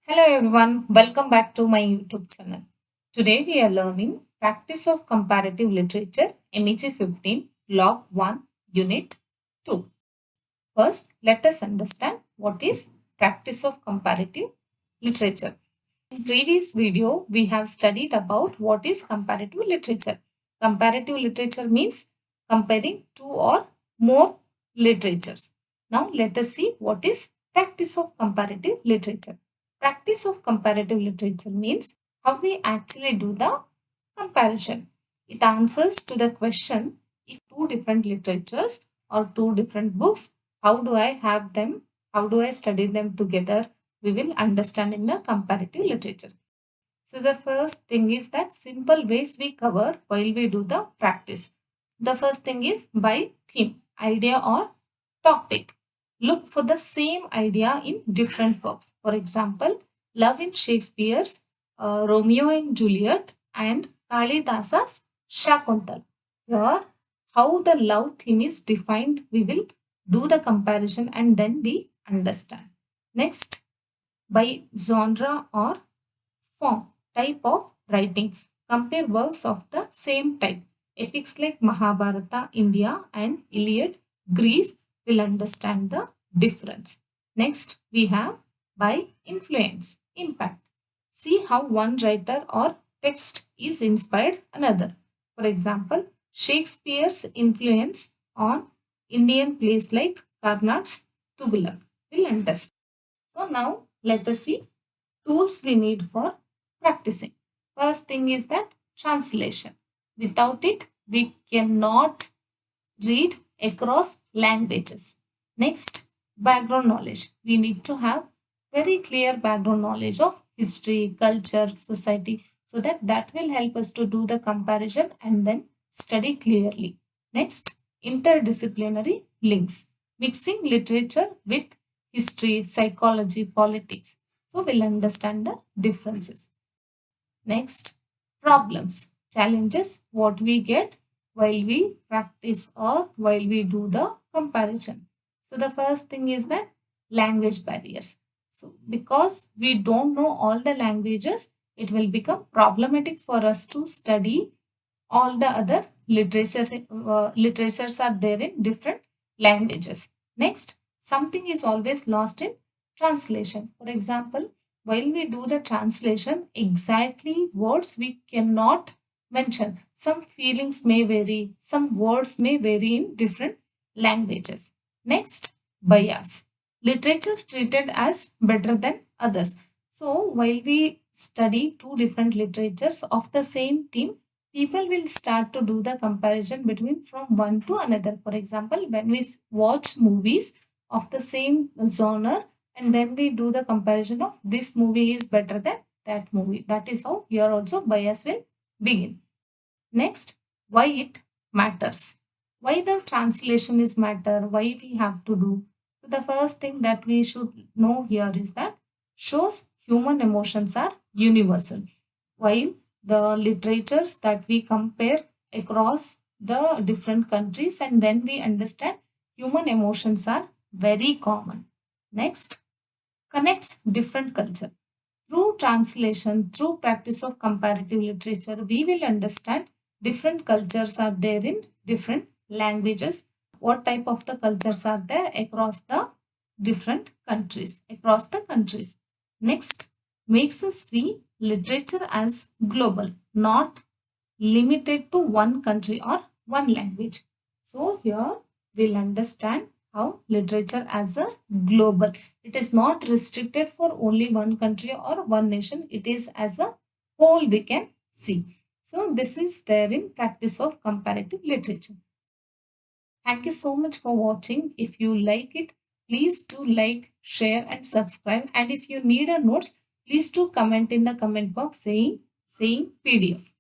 Hello everyone, welcome back to my YouTube channel. Today we are learning Practice of Comparative Literature MEG-15 Block-1 Unit-2. First, let us understand what is Practice of Comparative Literature. In previous video, we have studied about what is comparative literature. Comparative literature means comparing two or more literatures. Now let us see what is practice of comparative literature. Practice of comparative literature means how we actually do the comparison. It answers to the question if two different literatures or two different books, how do I have them? How do I study them together? We will understand in the comparative literature. So the first thing is that simple ways we cover while we do the practice. The first thing is by theme, idea or topic. Look for the same idea in different works. For example, love in Shakespeare's Romeo and Juliet and Kalidasa's Shakuntal. Here, how the love theme is defined, we will do the comparison and then we understand. Next, by genre or form, type of writing. Compare works of the same type. Epics like Mahabharata, India and Iliad, Greece will understand the difference. Next, we have by influence, impact. See how one writer or text is inspired another. For example, Shakespeare's influence on Indian plays like Karnat's Tughlaq will understand. So now let us see tools we need for practicing. First thing is that translation. Without it, we cannot read across languages. Next, background knowledge. We need to have very clear background knowledge of history, culture, society, so that will help us to do the comparison and then study clearly. Next, interdisciplinary links. Mixing literature with history, psychology, politics. So we'll understand the differences. Next, problems, challenges, what we get while we practice or while we do the comparison. So the first thing is that language barriers. So because we don't know all the languages, it will become problematic for us to study all the other literatures are there in different languages. Next, something is always lost in translation. For example, while we do the translation, exactly words we cannot mention. Some feelings may vary, some words may vary in different languages. Next, bias. Literature treated as better than others. So, while we study two different literatures of the same theme, people will start to do the comparison between from one to another. For example, when we watch movies of the same genre and then we do the comparison of this movie is better than that movie. That is how here also bias will begin. Next, why it matters. Why the translation is matter, why we have to do. So the first thing that we should know here is that shows human emotions are universal. While the literatures that we compare across the different countries and then we understand human emotions are very common. Next, connects different culture. Through translation, through practice of comparative literature, we will understand different cultures are there in different languages. What type of the cultures are there across the different countries, across the countries. Next, makes us see literature as global, not limited to one country or one language. So here we'll understand how literature as a global. It is not restricted for only one country or one nation. It is as a whole we can see. So this is there in practice of comparative literature. Thank you so much for watching. If you like it, please do like, share and subscribe. And if you need a notes, please do comment in the comment box saying PDF.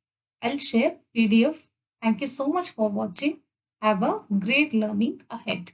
I'll share PDF. Thank you so much for watching. Have a great learning ahead.